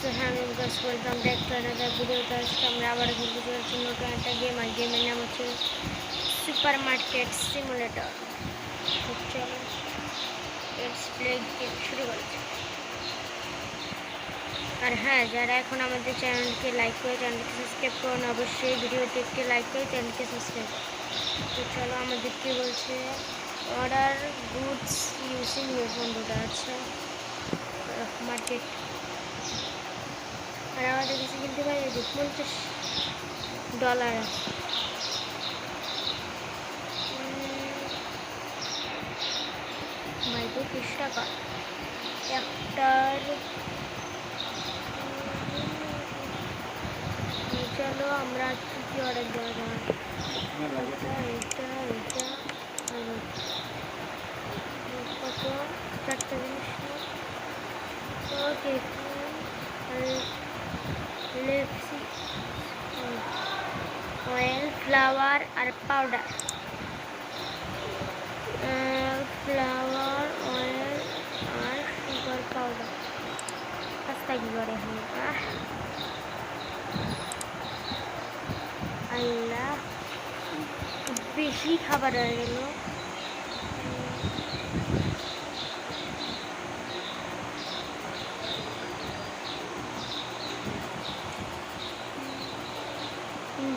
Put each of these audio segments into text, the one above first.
So hello guys, welcome back to another ভিডিওতে। আজকে আমরা আবার খেলতে চলেছি নতুন একটা গেম, আর গেমের নাম হচ্ছে সুপার মার্কেট সিমুলেটর। তো চলো লেটস প্লে গেম শুরু করা যাক। আর হ্যাঁ, যারা এখন আমাদের চ্যানেলকে লাইক করে চ্যানেলকে সাবস্ক্রাইব করুন, অবশ্যই ভিডিওতে একটি লাইক করে চ্যানেলকে সাবস্ক্রাইব করুন। তো চলো, আমাদের কী বলছে, order goods using your computer. আচ্ছা, মার্কেট। আর আমাদের কাছে কিনতে পারি যে $50 ভাই, 25 টাকা একটার। চলো আমরা কী কী অর্ডার দেওয়া যায়, এটা এটা কত, চারটা জিনিস। ওকে, লিপসি, অয়েল, ফ্লাওয়ার আর পাউডার। ফ্লাওয়ার, অয়েল আর সুগার পাউডার। পাঁচটা কি করে এখন? আল্লাহ, বেশি খাবার হয়ে গেল।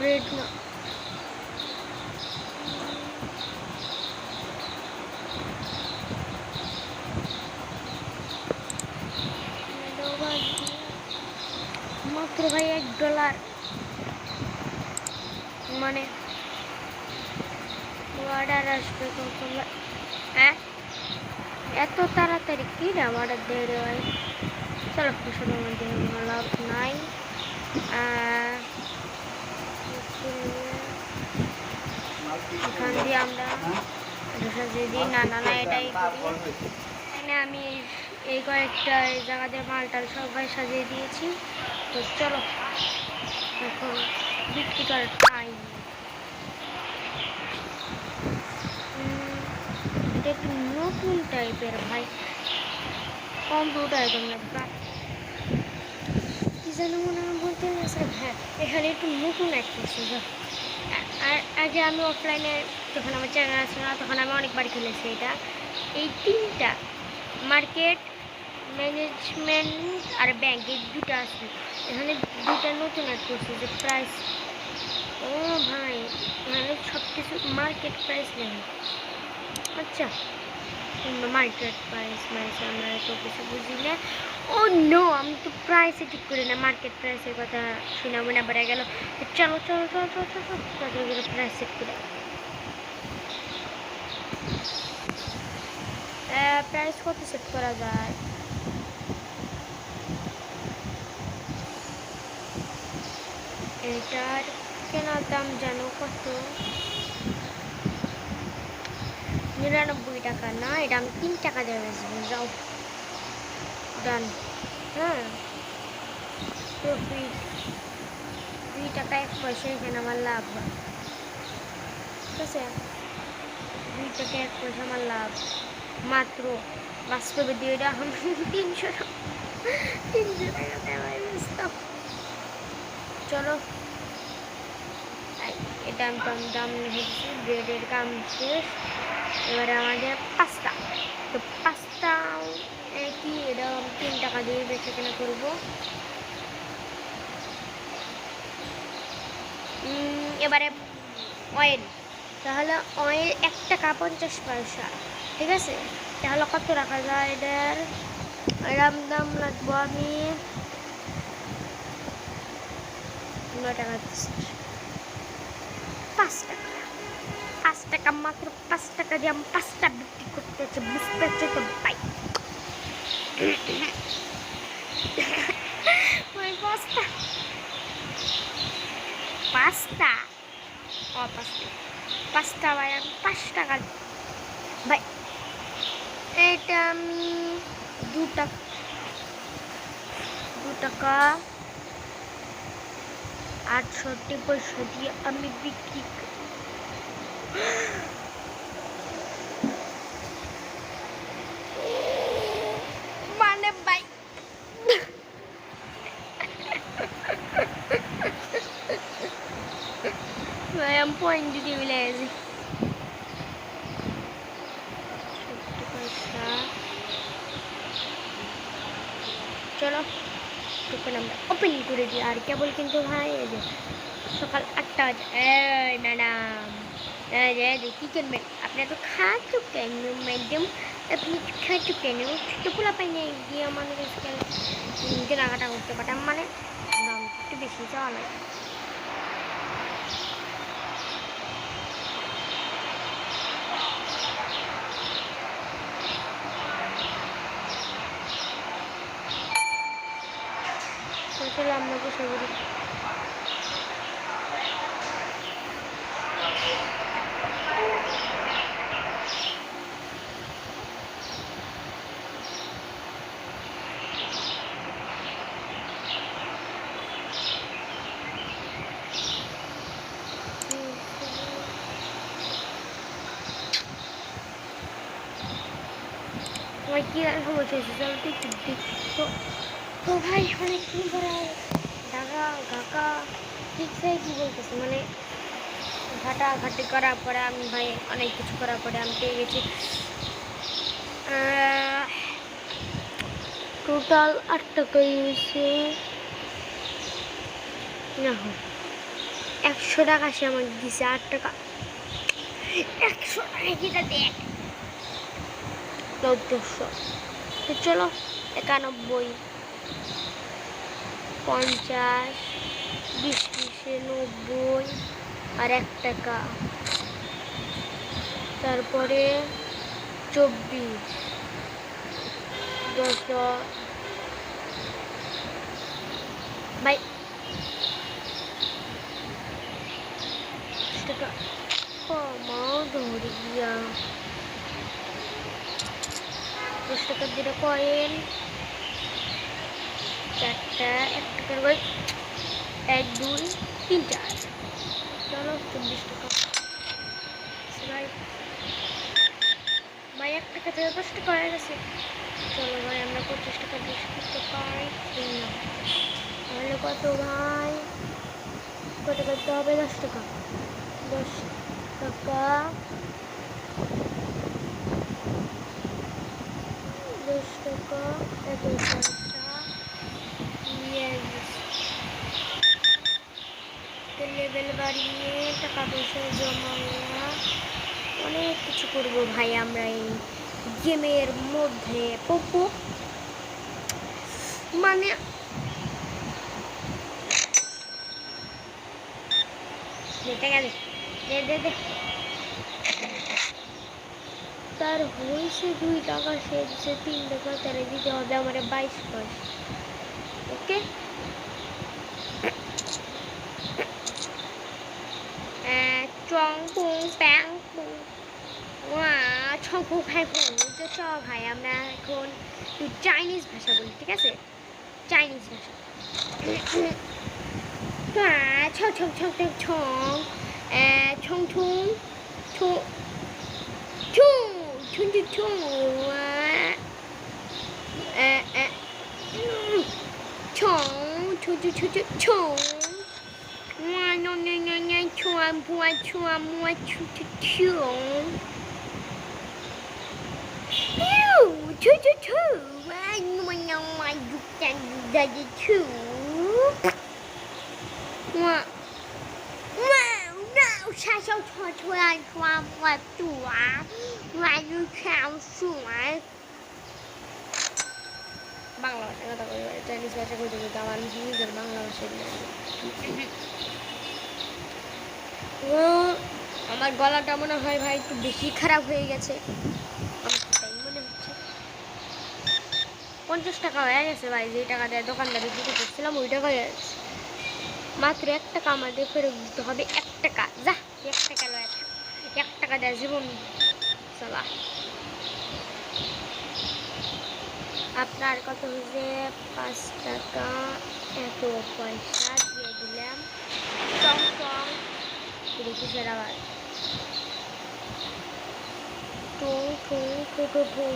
ব্রেড না, মাত্র ভাই $1 মানে অর্ডার আসবে কখন? হ্যাঁ, এত তাড়াতাড়ি কি না অর্ডার দিয়ে রে ভাই। চলো ফসলের মধ্যে লাভ নাই। এখান দিয়ে আমরা যদি না না না এটাই করি। এখানে আমি এই কয়েকটা এই জায়গাতে মালটাল সবাই সাজিয়ে দিয়েছি। তো চলো এখন বিক্রি করার টাইম। এটা একটু নতুন টাইপের ভাই কম্পিউটার, তোমরা কি যেন মনে হয় বলতে গেছে। হ্যাঁ, এখানে একটু নতুন একটা সুযোগ। আর আগে আমি অফলাইনে যখন আমার চ্যানেল আছে না, তখন আমি অনেকবার খেলেছি এটা। এই তিনটা মার্কেট, ম্যানেজমেন্ট আর ব্যাংক, এই দুটো আছে। এখানে দুটা নতুন অ্যাড করছে যে প্রাইস। ও ভাই, এখানে সব কিছু মার্কেট প্রাইস নেই। আচ্ছা, মার্কেট প্রাইস মানে আমরা তো কিছু বুঝি না। ও নো, আমি তো প্রাইসে ঠিক করি না, মার্কেট প্রাইসের কথা শুনে মনে পড়ে গেল। চলো চলো চলো চলো চলো তাদের প্রাইস সেট করে। প্রাইস কত সেট করা যায়? এটার কেনার দাম জানো কত? 99 টাকা। না, এটা আমি 3 টাকা দিয়ে বেচবো। যাও, ডান। হ্যাঁ, প্রফিট 2 টাকা 1 পয়সা এখানে আমার লাভ হয়। ঠিক আছে, 2 টাকা 1 পয়সা আমার লাভ মাত্র। বাস্তবে দিয়ে এটা আমি 300 টাকা দেওয়াই বেচতাম। চলো, এটা আমি দাম লিখেছি। ব্রেডের কাম শেষ। এবারে আমাদের পাস্তা। তো পাস্তা কি, এটা 3 টাকা দিয়ে বেচে কেনা করবো। এবারে অয়েল, তাহলে অয়েল 1 টাকা 50 পয়সা। ঠিক আছে, তাহলে কত রাখা যায় এটার? এরম দাম লাগবো আমি 9 টাকা। 5 টাকা, 5 টাকা, মাত্র 5 টাকা দিয়ে আমি পাঁচটা বিক্রি করতে হচ্ছে। বুঝতে পারছি তো ভাই। পাস্তা, পাস্তা, ও পাস্তা, পাস্তা ভাই আমি 5 টাকা ভাই। এটা আমি 2 টাকা 68 পয়সা দিয়ে আমি বিক্রি মানে ভাই দিলাম পয়েন্ট দিতে মিলে গেছে। চলো টোকেন আমরা ওপেন করে দিই। আর কেবল কিন্তু ভাই এই যে সকাল 8টা বাজে। এই ম্যাডাম কি করবেন আপনি? এত খাচ্ছ কেন ম্যাডাম? আপনি খাচ্ছ কেন? ছোটো পোলা পাইনে গিয়ে আমাদের কেনাকাটা করতে পারতাম, মানে দাম একটু বেশি চাওয়া লাগে। চলো আমরা বসে করি। তোমার কি সমস্যা হয়েছে? চলো তো একটু দেখছো। তো ভাই অনেকক্ষণ পরে ঢাকা কাকা ঠিক সে কী বলতেছে, মানে ঘাটাঘাটি করার পরে আমি ভাই অনেক কিছু করার পরে আমি পেয়ে গেছি টোটাল 8 টাকা ইউজে। না 100 টাকা সে আমাকে দিছে। 8 টাকা 100 টাকা কিটা দেখ 1400। তো চলো 91 50 20 90 আর 1 টাকা, তারপরে 24 10 ভাই 10 টাকা কমাও ধরে গিয়া 10 টাকার যেটা কয়েন 4টা 1 টাকার করে 1 2 3 4। চলো 24 টাকা ভাই 1 টাকা থেকে 10 টাকা হয়ে গেছে। চলো ভাই আমরা 25 টাকা বিস্কুট পাই না, তাহলে কত ভাই? কত করতে হবে? 10 টাকা 10 টাকা 10 টাকা 1 পয়সা লেভেল বাড়িয়ে টাকা পয়সা জমাইয়া অনেক কিছু করবো ভাই আমরা এই গেমের মধ্যে। পপো মানে তার হয়েছে 2 টাকা, সে দিচ্ছে 3 টাকা, তাহলে দিতে হবে আমার 22 পয়সা। ওকে চং পুং প্যাং পুং ছং পুং ফ্যাং পুং। তো চ ভাই আমরা এখন একটু চাইনিজ ভাষা বলি, ঠিক আছে? চাইনিজ ভাষা ছং ছং ছং ছং ছং ছং Sung Sung Sung Sung Sung Sung ছং Sung Sung Sung Sung no no no no chua mua chua mua chu chu chu chu chu chu I know my you can do that too. Wow no cha sao chua chua chua mua chua mua you can chua Bangla ভাষা কথা বলবো, Chinese ভাষা বলতে বলতে আমার নিজের বাংলা ভাষা আমার গলাটা মনে হয় ভাই একটু বেশি খারাপ হয়ে গেছে, মনে হচ্ছে। 50 টাকা হয়ে গেছে ভাই, যে টাকা দেয় দোকানদারে দিতে করছিলাম ওই টাকা হয়ে গেছে। মাত্র 1 টাকা আমাদের ফেরত দিতে হবে। 1 টাকা যা 1 টাকা লয় 1 টাকা দেয় জীবন চলা। আপনার কত হয়েছে? 5 টাকা 1 পয়সা দিয়ে দিলাম। টং টং দেখি স্যার আবার টুং টুং টুটু টুং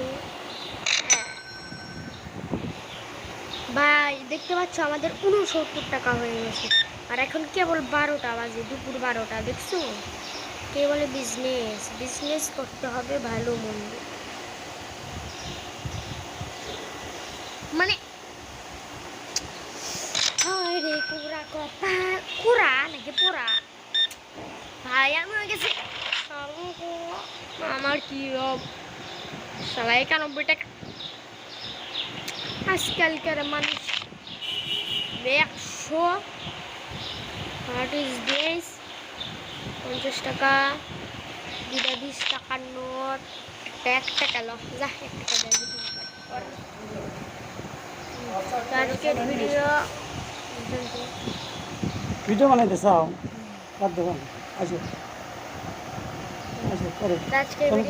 ভাই দেখতে পাচ্ছ আমাদের 69 টাকা হয়ে গেছে, আর এখন কেবল 12টা বাজে, দুপুর 12টা। দেখছো, কে বলে বিজনেস, বিজনেস করতে হবে ভালো মন্দ, মানে হয় রে কুড়া কপাল, কুড়া নাকি পোড়া। ভাই আমি হয়ে গেছি আমার কি সালাই 91 টাকা। আজকালকার মানুষ 100, হোয়াট ইজ দিস, 50 টাকা, 20 টাকার নোট, 1 টাকা লো যা, 1 টাকা দেয় আজকের ভিডিও ভিডিও বানাইতে চাও? বাদ দেবো। আসো আসো করে আজকের ভিডিও